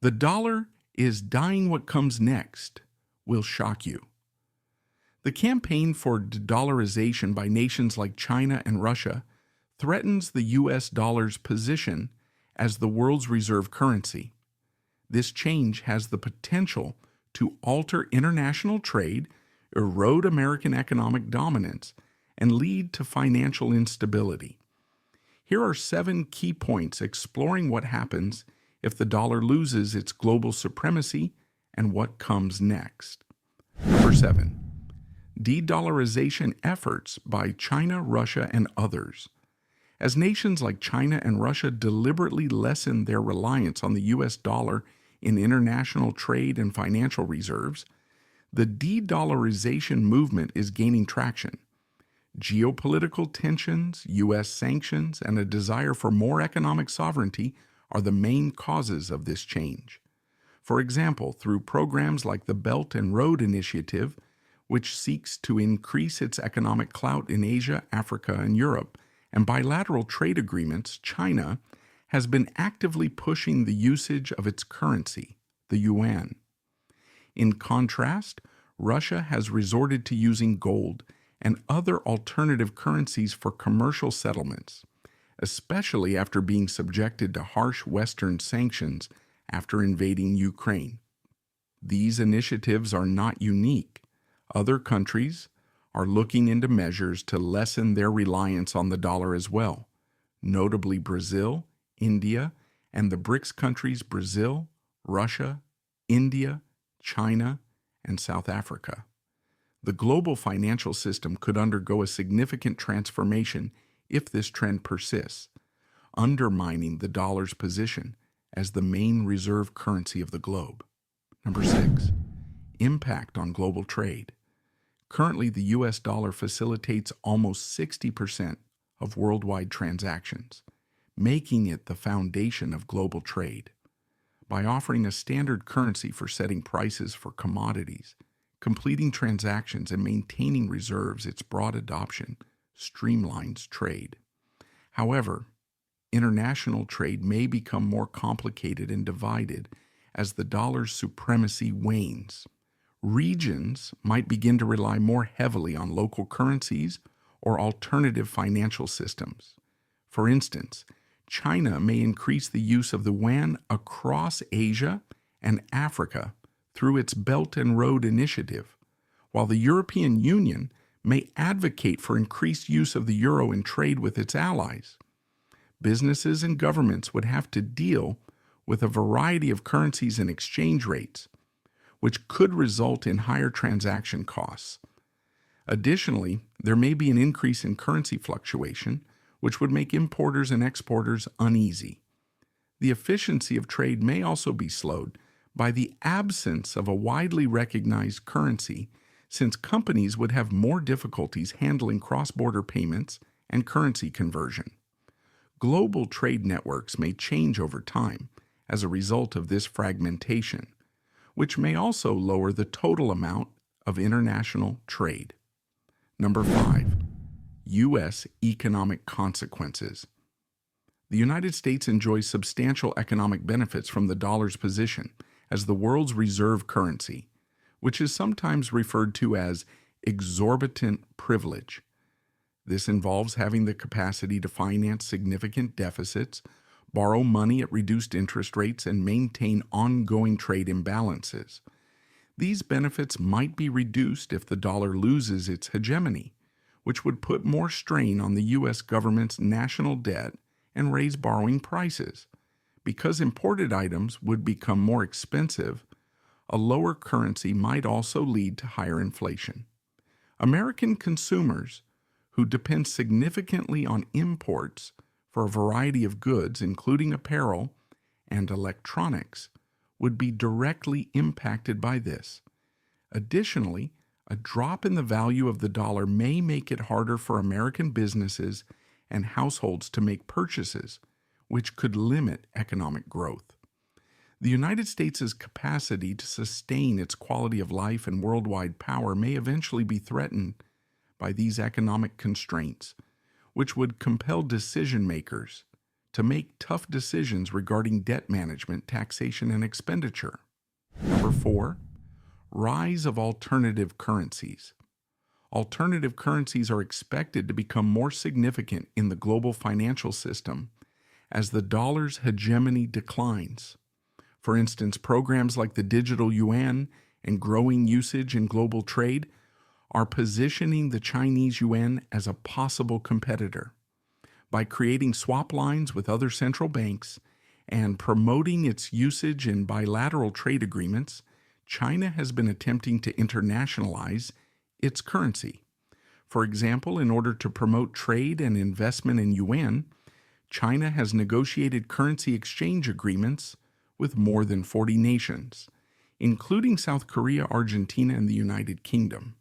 The dollar is dying. What comes next will shock you. The campaign for de-dollarization by nations like China and Russia threatens the U.S. dollar's position as the world's reserve currency. This change has the potential to alter international trade, erode American economic dominance, and lead to financial instability. Here are 7 key points exploring what happens if the dollar loses its global supremacy and what comes next. Number 7. De-dollarization efforts by China, Russia, and others. As nations like China and Russia deliberately lessen their reliance on the U.S. dollar in international trade and financial reserves, the de-dollarization movement is gaining traction. Geopolitical tensions, U.S. sanctions, and a desire for more economic sovereignty are the main causes of this change. For example, through programs like the Belt and Road Initiative, which seeks to increase its economic clout in Asia, Africa, and Europe, and bilateral trade agreements, China has been actively pushing the usage of its currency, the yuan. In contrast, Russia has resorted to using gold and other alternative currencies for commercial settlements, especially after being subjected to harsh Western sanctions after invading Ukraine. These initiatives are not unique. Other countries are looking into measures to lessen their reliance on the dollar as well, notably Brazil, India, and the BRICS countries Brazil, Russia, India, China, and South Africa. The global financial system could undergo a significant transformation if this trend persists, undermining the dollar's position as the main reserve currency of the globe. Number 6. Impact on global trade. Currently, the U.S. dollar facilitates almost 60% of worldwide transactions, making it the foundation of global trade. By offering a standard currency for setting prices for commodities, completing transactions, and maintaining reserves, its broad adoption streamlines trade. However, international trade may become more complicated and divided as the dollar's supremacy wanes. Regions might begin to rely more heavily on local currencies or alternative financial systems. For instance, China may increase the use of the yuan across Asia and Africa through its Belt and Road Initiative, while the European Union may advocate for increased use of the euro in trade with its allies. Businesses and governments would have to deal with a variety of currencies and exchange rates, which could result in higher transaction costs. Additionally, there may be an increase in currency fluctuation, which would make importers and exporters uneasy. The efficiency of trade may also be slowed by the absence of a widely recognized currency, since companies would have more difficulties handling cross-border payments and currency conversion. Global trade networks may change over time as a result of this fragmentation, which may also lower the total amount of international trade. Number 5. U.S. economic consequences. The United States enjoys substantial economic benefits from the dollar's position as the world's reserve currency, which is sometimes referred to as exorbitant privilege. This involves having the capacity to finance significant deficits, borrow money at reduced interest rates, and maintain ongoing trade imbalances. These benefits might be reduced if the dollar loses its hegemony, which would put more strain on the U.S. government's national debt and raise borrowing prices. Because imported items would become more expensive, a lower currency might also lead to higher inflation. American consumers, who depend significantly on imports for a variety of goods, including apparel and electronics, would be directly impacted by this. Additionally, a drop in the value of the dollar may make it harder for American businesses and households to make purchases, which could limit economic growth. The United States' capacity to sustain its quality of life and worldwide power may eventually be threatened by these economic constraints, which would compel decision makers to make tough decisions regarding debt management, taxation, and expenditure. Number 4, rise of alternative currencies. Alternative currencies are expected to become more significant in the global financial system as the dollar's hegemony declines. For instance, programs like the digital yuan and growing usage in global trade are positioning the Chinese yuan as a possible competitor. By creating swap lines with other central banks and promoting its usage in bilateral trade agreements, China has been attempting to internationalize its currency. For example, in order to promote trade and investment in yuan, China has negotiated currency exchange agreements with more than 40 nations, including South Korea, Argentina, and the United Kingdom.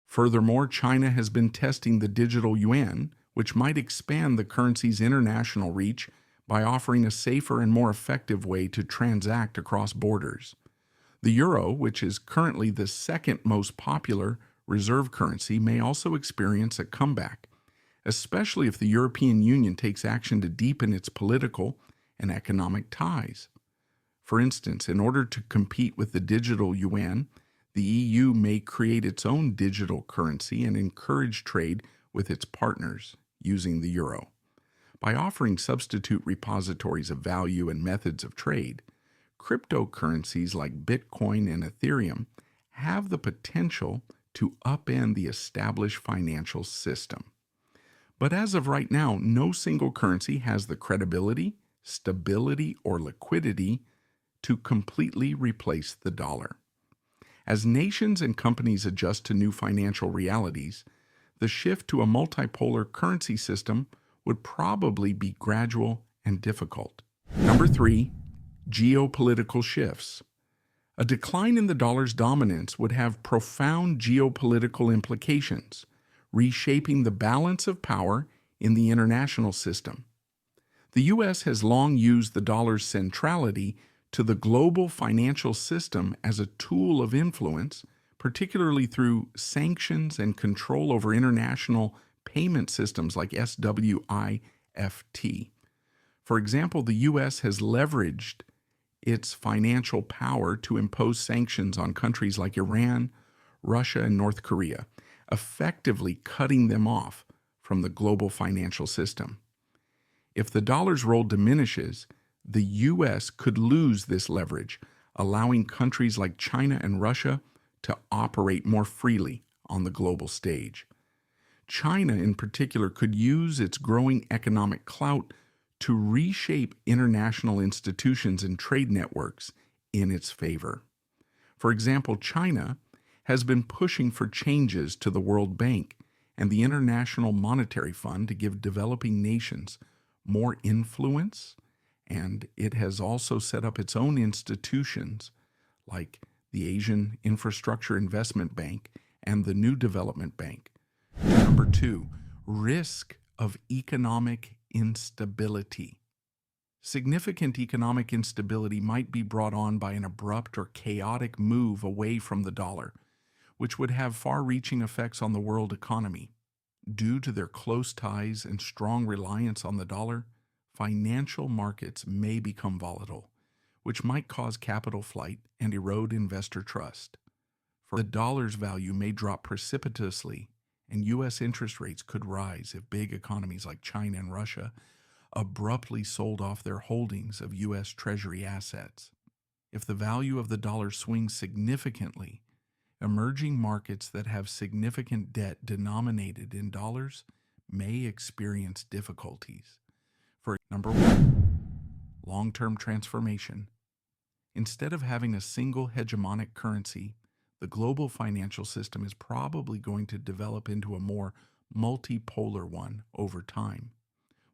Furthermore, China has been testing the digital yuan, which might expand the currency's international reach by offering a safer and more effective way to transact across borders. The euro, which is currently the second most popular reserve currency, may also experience a comeback, especially if the European Union takes action to deepen its political and economic ties. For instance, in order to compete with the digital yuan, the EU may create its own digital currency and encourage trade with its partners using the euro. By offering substitute repositories of value and methods of trade, cryptocurrencies like Bitcoin and Ethereum have the potential to upend the established financial system. But as of right now, no single currency has the credibility, stability, or liquidity to completely replace the dollar. As nations and companies adjust to new financial realities, the shift to a multipolar currency system would probably be gradual and difficult. Number 3, geopolitical shifts. A decline in the dollar's dominance would have profound geopolitical implications, reshaping the balance of power in the international system. The U.S. has long used the dollar's centrality to the global financial system as a tool of influence, particularly through sanctions and control over international payment systems like SWIFT. For example, the U.S. has leveraged its financial power to impose sanctions on countries like Iran, Russia, and North Korea, effectively cutting them off from the global financial system. If the dollar's role diminishes, the U.S. could lose this leverage, allowing countries like China and Russia to operate more freely on the global stage. China, in particular, could use its growing economic clout to reshape international institutions and trade networks in its favor. For example, China has been pushing for changes to the World Bank and the International Monetary Fund to give developing nations more influence, and it has also set up its own institutions like the Asian Infrastructure Investment Bank and the New Development Bank. Number 2, risk of economic instability. Significant economic instability might be brought on by an abrupt or chaotic move away from the dollar, which would have far-reaching effects on the world economy. Due to their close ties and strong reliance on the dollar, financial markets may become volatile, which might cause capital flight and erode investor trust. For the dollar's value may drop precipitously, and U.S. interest rates could rise if big economies like China and Russia abruptly sold off their holdings of U.S. Treasury assets. If the value of the dollar swings significantly, emerging markets that have significant debt denominated in dollars may experience difficulties. For number 1, long-term transformation. Instead of having a single hegemonic currency, the global financial system is probably going to develop into a more multipolar one over time,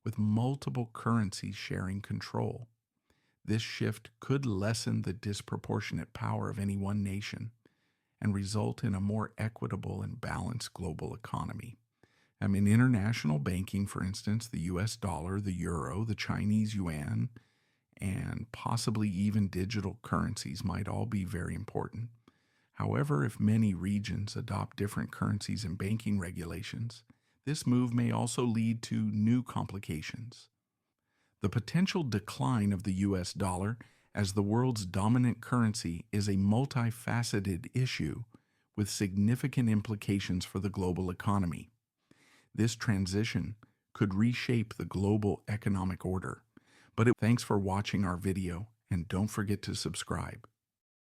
with multiple currencies sharing control. This shift could lessen the disproportionate power of any one nation and result in a more equitable and balanced global economy. In international banking, for instance, the US dollar, the euro, the Chinese yuan, and possibly even digital currencies might all be very important. However, if many regions adopt different currencies and banking regulations, this move may also lead to new complications. The potential decline of the US dollar as the world's dominant currency is a multifaceted issue with significant implications for the global economy. This transition could reshape the global economic order. Thanks for watching our video, and don't forget to subscribe.